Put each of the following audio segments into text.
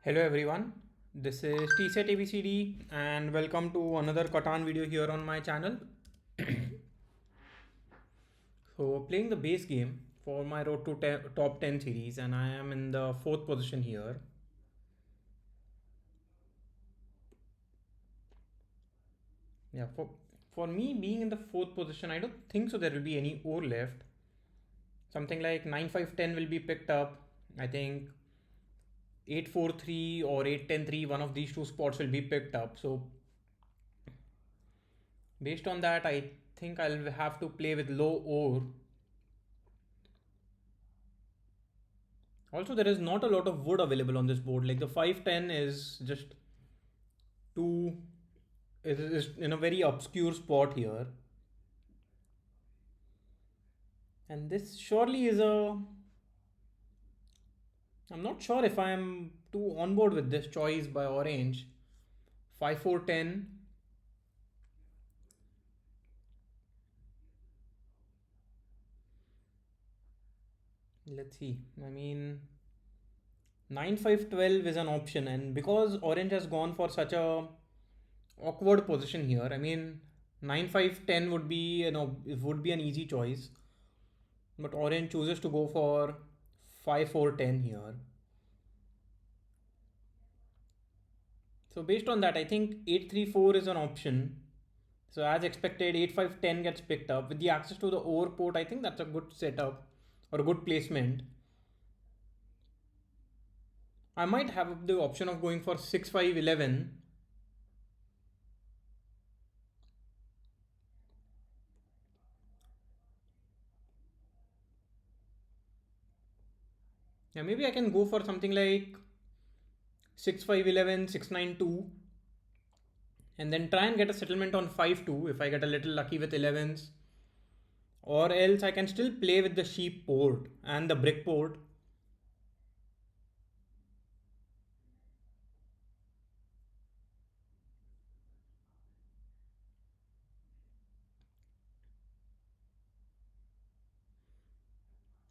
Hello everyone, this is TSET ABCD and welcome to another Catan video here on my channel. So playing the base game for my road to top 10 series and I am in the 4th position here. Yeah, for me being in the 4th position, I don't think so there will be any ore left. Something like 9 5 10 will be picked up. I think 8 4 3 or 8 10 3, one of these two spots will be picked up. So based on that, I think I'll have to play with low ore. Also, there is not a lot of wood available on this board. Like the 510 is just too is in a very obscure spot here. And this surely is a I'm not sure if I'm too on board with this choice by orange. 5 4 10. Let's see. I mean 9 5 12 is an option, and because orange has gone for such a awkward position here, I mean 9 5 10 would be it would be an easy choice. But orange chooses to go for 5 4 10 here. So based on that, I think 8 3 4 is an option. So as expected, 8 5 10 gets picked up. With the access to the over port, I think that's a good setup or a good placement. I might have the option of going for 6 5 11. Yeah, maybe I can go for something like 6 5 11 6 9 2, and then try and get a settlement on 5 2 if I get a little lucky with 11s. Or else I can still play with the sheep port and the brick port.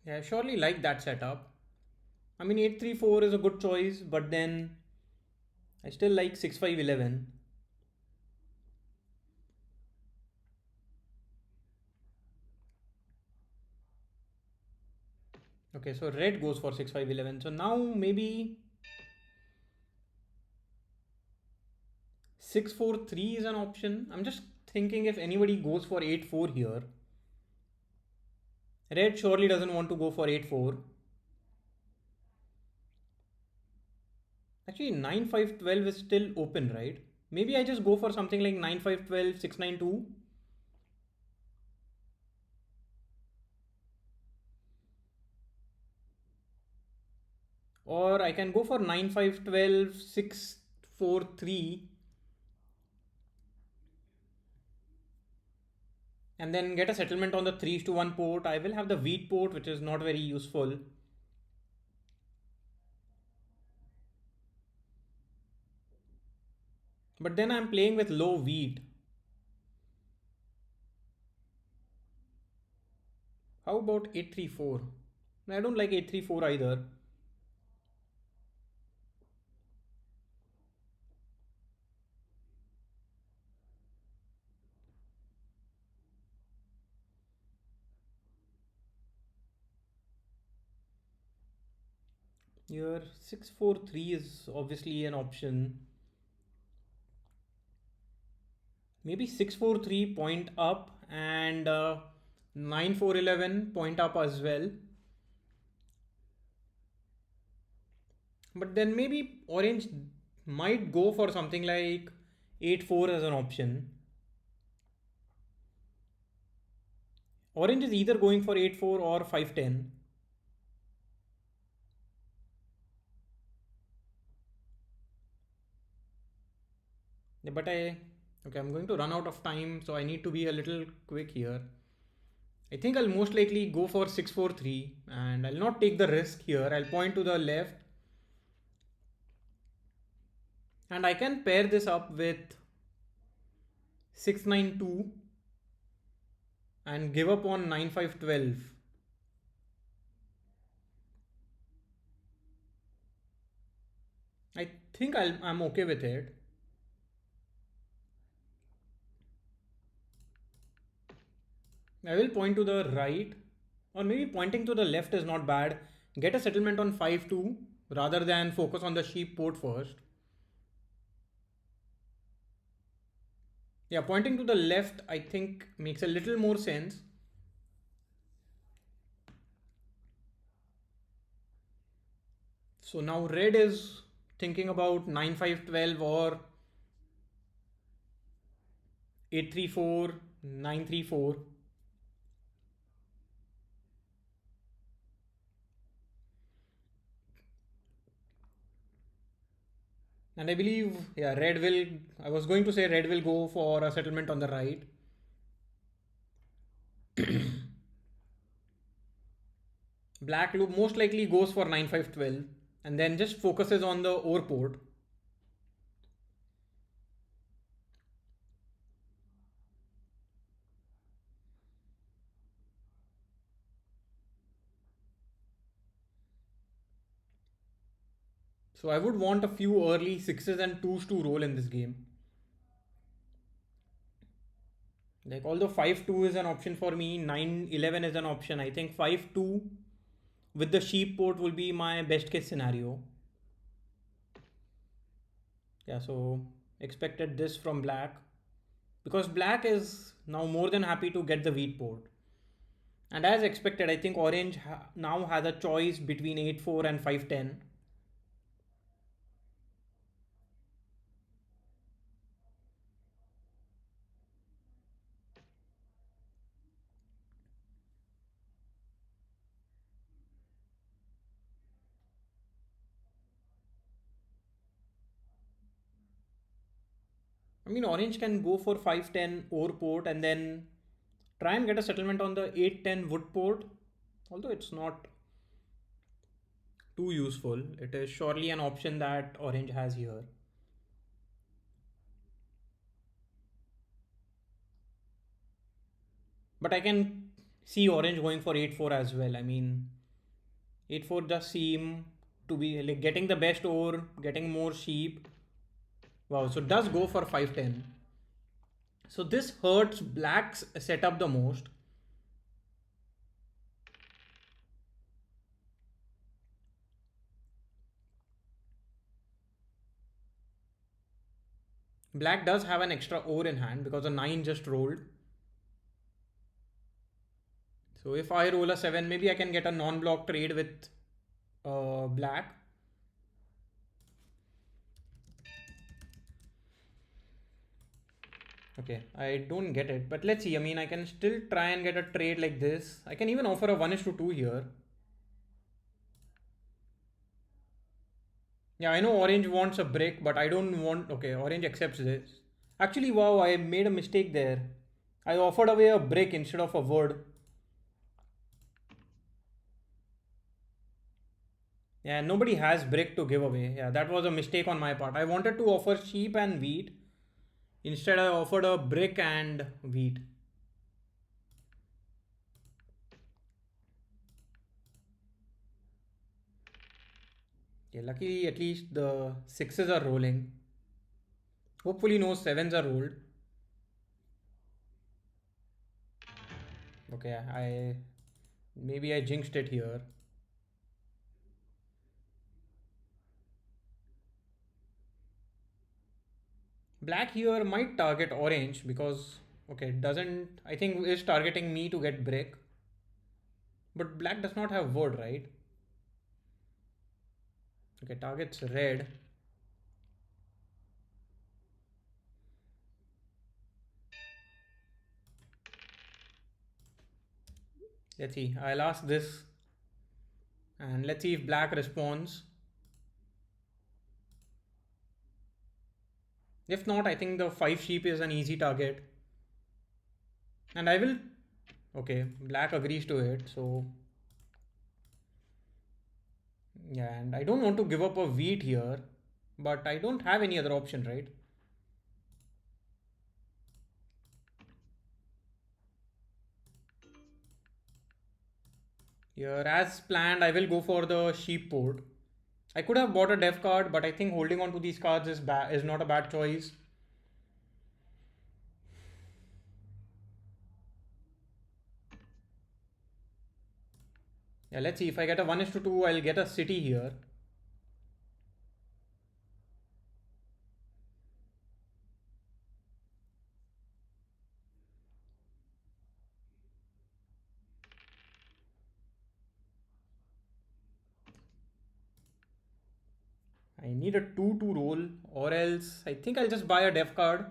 Yeah, I surely like that setup. I mean 8 3 4 is a good choice, but then I still like 6 5 11. Okay, so red goes for 6 5 11. So now maybe 6 4 3 is an option. I'm just thinking if anybody goes for 8 4 here. Red surely doesn't want to go for 8 4. Actually 9 5 12 is still open, right? Maybe I just go for something like 9 5 12 6 9 2. Or I can go for 9 5 12 6 4 3 and then get a settlement on the 3 to 1 port. I will have the wheat port, which is not very useful. But then I'm playing with low wheat. How about 8 3 4? I don't like 8 3 4 either. Here 6 4 3 is obviously an option. Maybe 6 4 3 point up, and 9 4 11 point up as well. But then maybe orange might go for something like 8 4 as an option. Orange is either going for 8 4 or 5 10. Yeah, but okay, I'm going to run out of time, so I need to be a little quick here. I think I'll most likely go for 6 4 3, and I'll not take the risk here. I'll point to the left, and I can pair this up with 6 9 2 and give up on 9 5 12. I think I'm okay with it. I will point to the right, or maybe pointing to the left is not bad. Get a settlement on 5-2 rather than focus on the sheep port first. Yeah, pointing to the left I think makes a little more sense. So now red is thinking about 9-5-12 or 8-3-4, 9-3-4. And I believe, yeah, red will. I was going to say red will go for a settlement on the right. Black most likely goes for 9-5-12 and then just focuses on the ore port. So I would want a few early sixes and twos to roll in this game. Like although 5-2 is an option for me, 9-11 is an option. I think 5-2 with the sheep port will be my best case scenario. Yeah, so expected this from black because black is now more than happy to get the wheat port. And as expected, I think orange now has a choice between 8-4 and 5-10. I mean, orange can go for 5-10 ore port and then try and get a settlement on the 8-10 wood port. Although it's not too useful, it is surely an option that orange has here. But I can see orange going for 8-4 as well. I mean, 8-4 does seem to be like getting the best ore, getting more sheep. Wow, so it does go for 5-10. So this hurts black's setup the most. Black does have an extra ore in hand because a 9 just rolled. So if I roll a 7, maybe I can get a non-block trade with black. Okay, I don't get it, but let's see. I mean, I can still try and get a trade like this. I can even offer a 1:2 here. Yeah, I know orange wants a brick, but I don't want. Okay, orange accepts this. Actually, wow, I made a mistake there. I offered away a brick instead of a wood. Yeah, nobody has brick to give away. Yeah, that was a mistake on my part. I wanted to offer sheep and wheat. Instead, I offered a brick and wheat. Okay, luckily, at least the sixes are rolling. Hopefully, no sevens are rolled. Okay, I maybe I jinxed it here. Black here might target orange because okay, it doesn't I think is targeting me to get brick. But black does not have wood, right? Okay, targets red. Let's see. I'll ask this and let's see if black responds. If not, I think the 5 sheep is an easy target. And I will okay, black agrees to it. So yeah, and I don't want to give up a wheat here, but I don't have any other option, right? Here, as planned, I will go for the sheep port. I could have bought a dev card, but I think holding on to these cards is not a bad choice. Yeah, let's see. If I get a 1 is to 2, I'll get a city here. I need a 2 to roll, or else I think I'll just buy a dev card.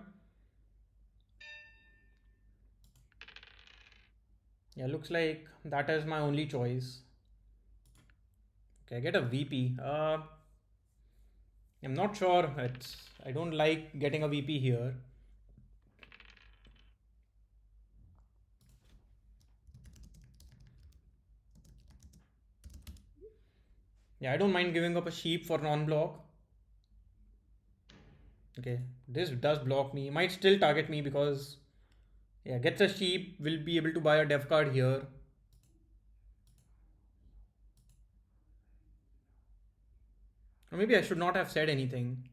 Yeah, looks like that is my only choice. Okay, I get a VP. I'm not sure. I don't like getting a VP here. Yeah, I don't mind giving up a sheep for non-block. Okay, this does block me. Might still target me because yeah, gets a sheep. Will be able to buy a dev card here. Or maybe I should not have said anything.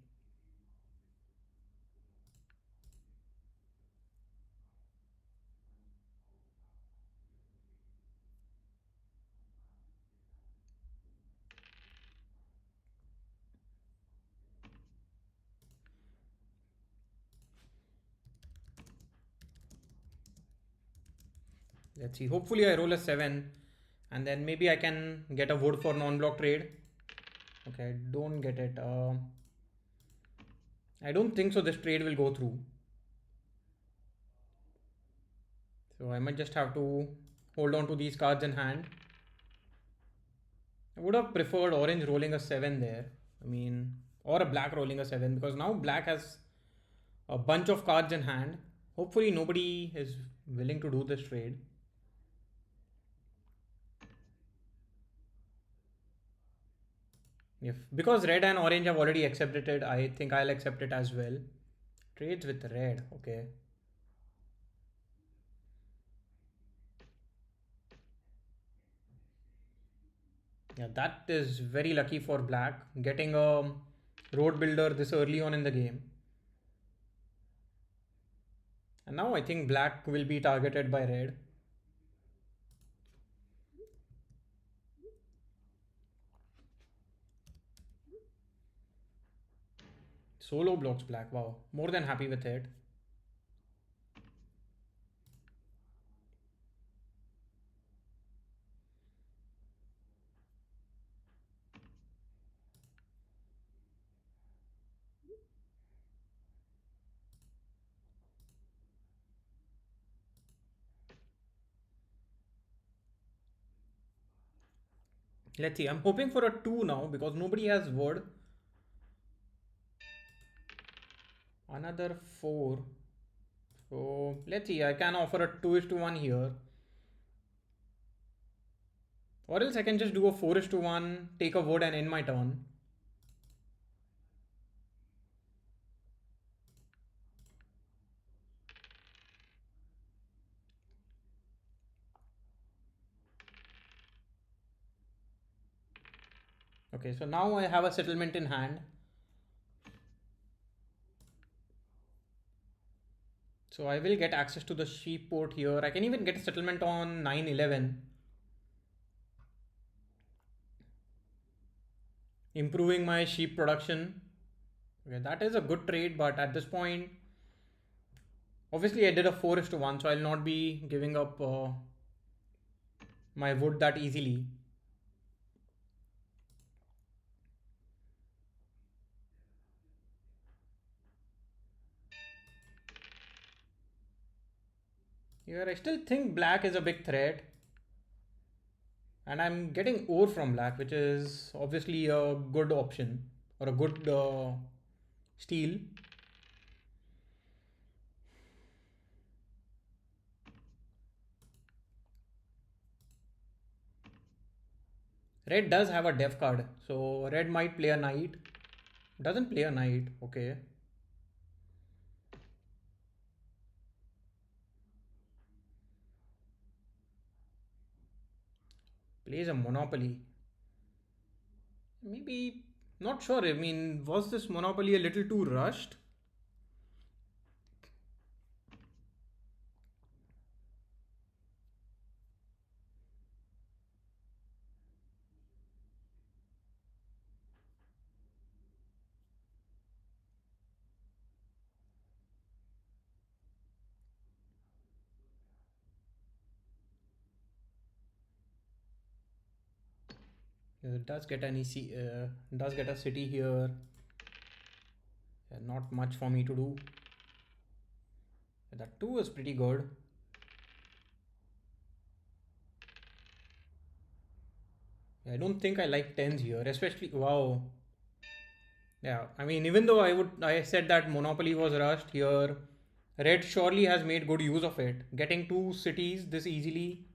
Let's see. Hopefully I roll a 7 and then maybe I can get a wood for non-block trade. Okay, don't get it. I don't think so this trade will go through. So I might just have to hold on to these cards in hand. I would have preferred orange rolling a 7 there. I mean, or a black rolling a 7 because now black has a bunch of cards in hand. Hopefully nobody is willing to do this trade. If because red and orange have already accepted it, I think I'll accept it as well. Trades with red, okay. Yeah, that is very lucky for black. Getting a road builder this early on in the game. And now I think black will be targeted by red. Solo blocks black. Wow. More than happy with it. Let's see. I'm hoping for a 2 now because nobody has word. Another 4. So let's see. I can offer a 2 is to 1 here. Or else I can just do a 4 is to 1, take a word and end my turn. Okay, so now I have a settlement in hand. So I will get access to the sheep port here. I can even get a settlement on 911, improving my sheep production. Okay, that is a good trade, but at this point, obviously I did a 4 is to 1, so I'll not be giving up my wood that easily. Here, I still think black is a big threat, and I'm getting ore from black, which is obviously a good option or a good steal. Red does have a def card, so red might play a knight. Doesn't play a knight, okay. Plays a monopoly. Maybe. Not sure. I mean, was this monopoly a little too rushed? It does get an EC, does get a city here. Not much for me to do. That too is pretty good. I don't think I like tens here, especially wow. Yeah, I mean, even though I said that Monopoly was rushed here, Red surely has made good use of it. Getting two cities this easily.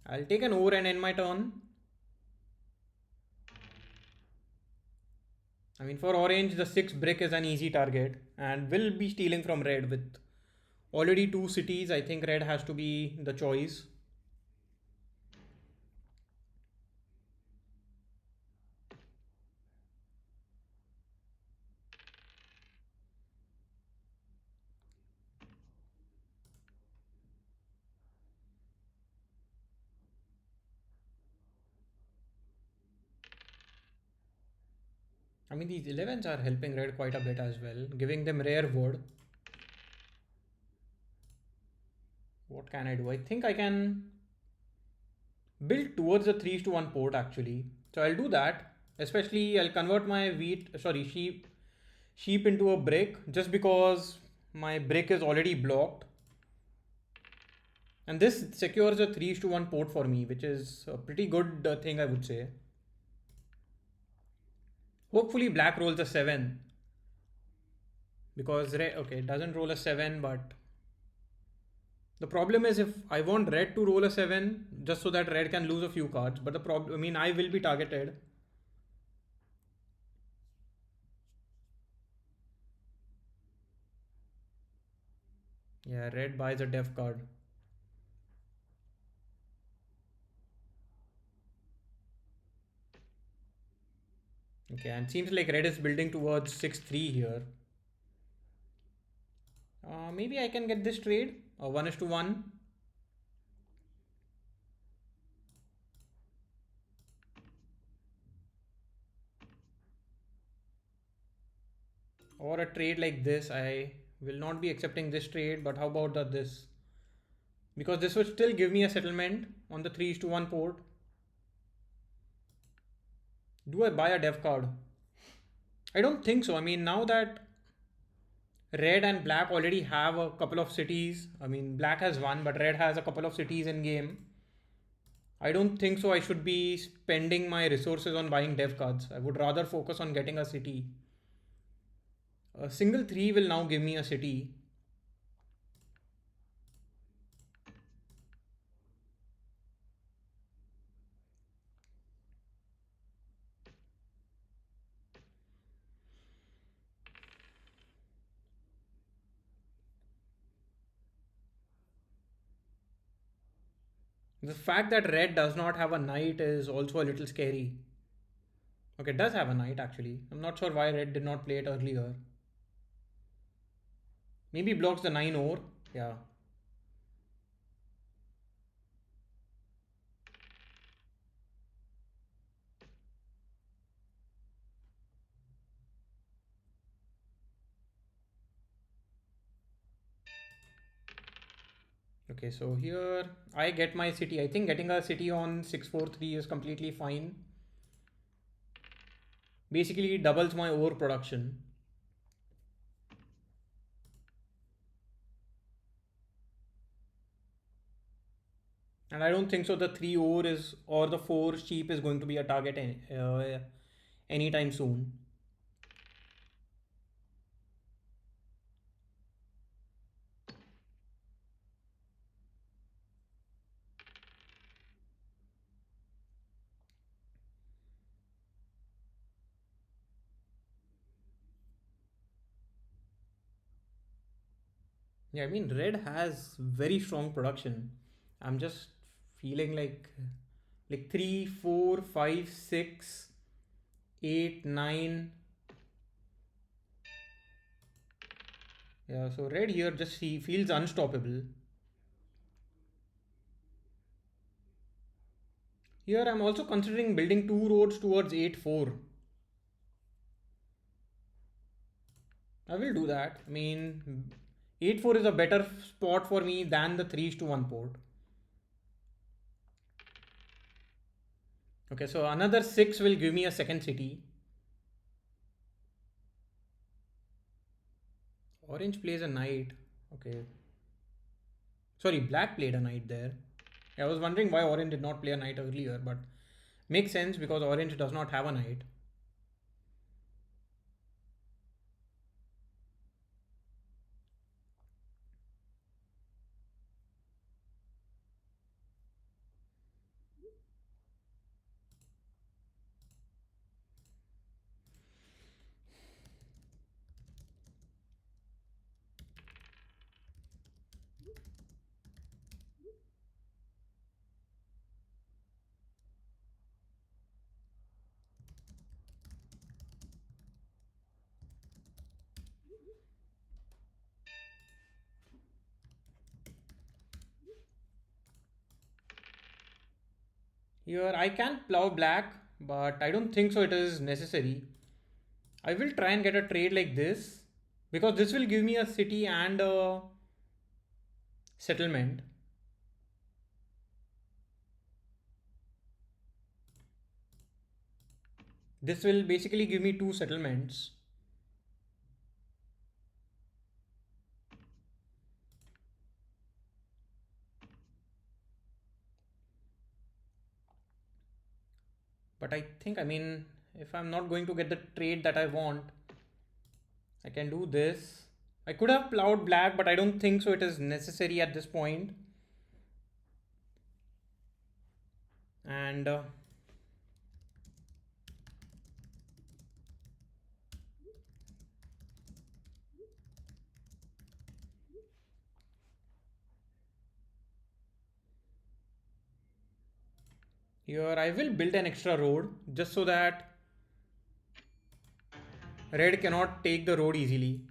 I'll take an over and end my turn. I mean, for Orange, the six brick is an easy target and will be stealing from Red with already two cities. I think Red has to be the choice. I mean, these 11s are helping Red quite a bit as well, giving them rare wood. What can I do? I think I can build towards the 3 to 1 port actually. So I'll do that. Especially, I'll convert my sheep into a brick just because my brick is already blocked. And this secures a 3 to 1 port for me, which is a pretty good thing, I would say. Hopefully, black rolls a 7 because red, okay, it doesn't roll a 7, but the problem is if I want red to roll a 7 just so that red can lose a few cards, but the problem, I mean, I will be targeted. Yeah, red buys a def card. Okay, and seems like red is building towards 6-3 here. Maybe I can get this trade, 1 is to 1. Or a trade like this. I will not be accepting this trade, but how about this? Because this would still give me a settlement on the 3 to 1 port. Do I buy a dev card? I don't think so. I mean, now that red and black already have a couple of cities, I mean, black has one, but red has a couple of cities in game. I don't think so. I should be spending my resources on buying dev cards. I would rather focus on getting a city. A single 3 will now give me a city. The fact that red does not have a knight is also a little scary. Okay, it does have a knight actually. I'm not sure why red did not play it earlier. Maybe blocks the 9 ore. Yeah. Okay, so here I get my city. I think getting a city on 643 is completely fine. Basically, it doubles my ore production. And I don't think so. The 3 ore is or the 4 sheep is going to be a target anytime soon. Yeah, I mean, red has very strong production. I'm just feeling like 3, 4, 5, 6. 8, 9. Yeah, so red here just feels unstoppable. Here I'm also considering building two roads towards 8, 4. I will do that. I mean, 8, 4 is a better spot for me than the 3 to 1 port. Okay, so another 6 will give me a second city. Orange plays a knight. Okay. Sorry, black played a knight there. I was wondering why orange did not play a knight earlier, but makes sense because orange does not have a knight. Here I can plow black, but I don't think so it is necessary. I will try and get a trade like this because this will give me a city and a settlement. This will basically give me two settlements. But I think, I mean, if I'm not going to get the trade that I want, I can do this. I could have plowed black, but I don't think so it is necessary at this point. And here I will build an extra road just so that red cannot take the road easily.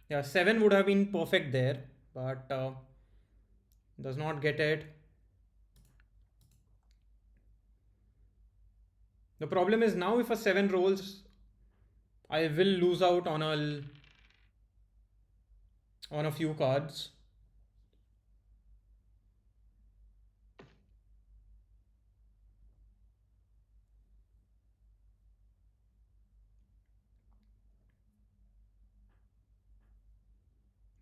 Yeah, 7 would have been perfect there, but does not get it. The problem is now if a 7 rolls, I will lose out on a few cards.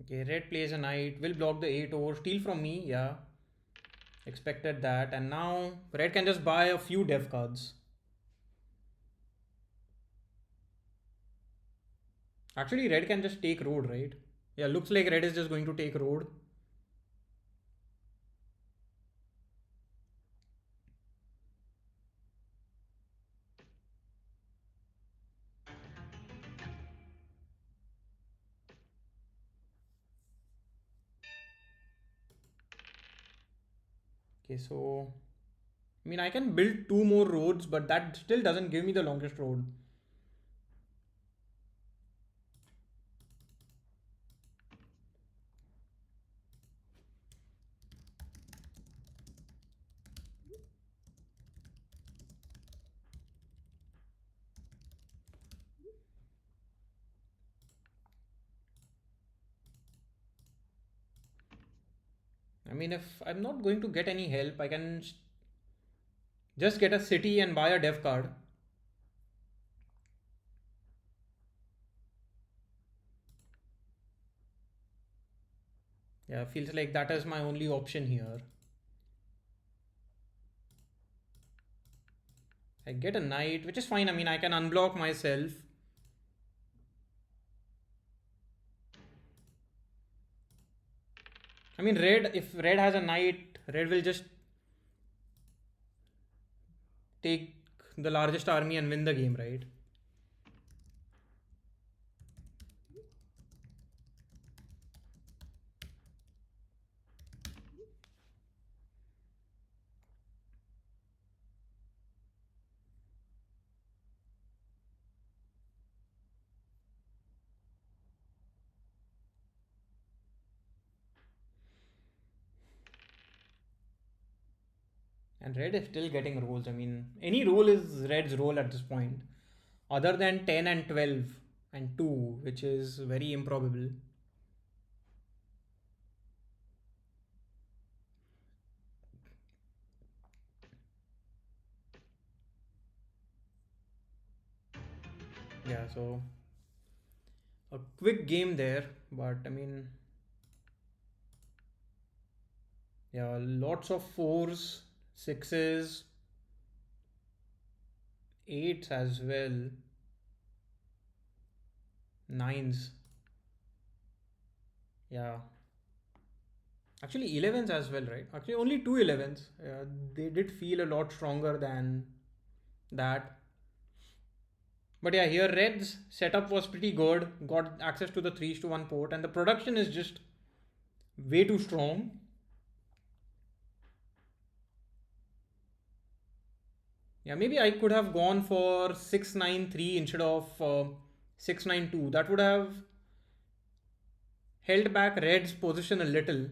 Okay, red plays a knight, will block the 8 over, steal from me, yeah. Expected that, and now red can just buy a few dev cards. Actually, red can just take road, right? Yeah, looks like red is just going to take road. Okay, so I mean, I can build two more roads, but that still doesn't give me the longest road. I mean, if I'm not going to get any help, I can just get a city and buy a dev card. Yeah, feels like that is my only option here. I get a knight, which is fine. I mean, I can unblock myself. I mean, if red has a knight, red will just take the largest army and win the game, right? And red is still getting rolls. I mean, any roll is red's roll at this point, other than 10 and 12 and 2, which is very improbable. Yeah, so a quick game there, but I mean, yeah, lots of fours, sixes, eights as well, nines. Yeah, actually 11s as well, right? Actually, only two 11s. They did feel a lot stronger than that. But yeah, here Red's setup was pretty good. Got access to the 3 to 1 port, and the production is just way too strong. Yeah, maybe I could have gone for 693 instead of 692. That would have held back Red's position a little.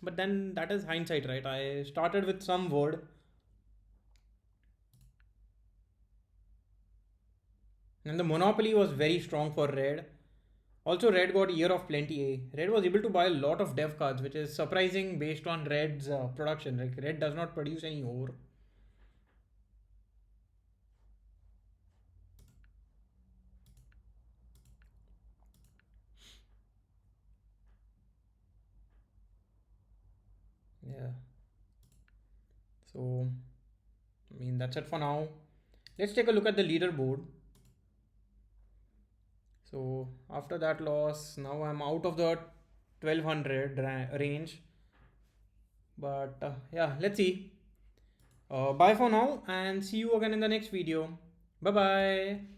But then that is hindsight, right? I started with some word, and the monopoly was very strong for Red. Also, Red got Year of Plenty A. Red was able to buy a lot of dev cards, which is surprising based on Red's production. Like, Red does not produce any ore. Yeah. So, I mean, that's it for now. Let's take a look at the leaderboard. So, after that loss, now I'm out of the 1200 range. But yeah, let's see. Bye for now and see you again in the next video. Bye bye.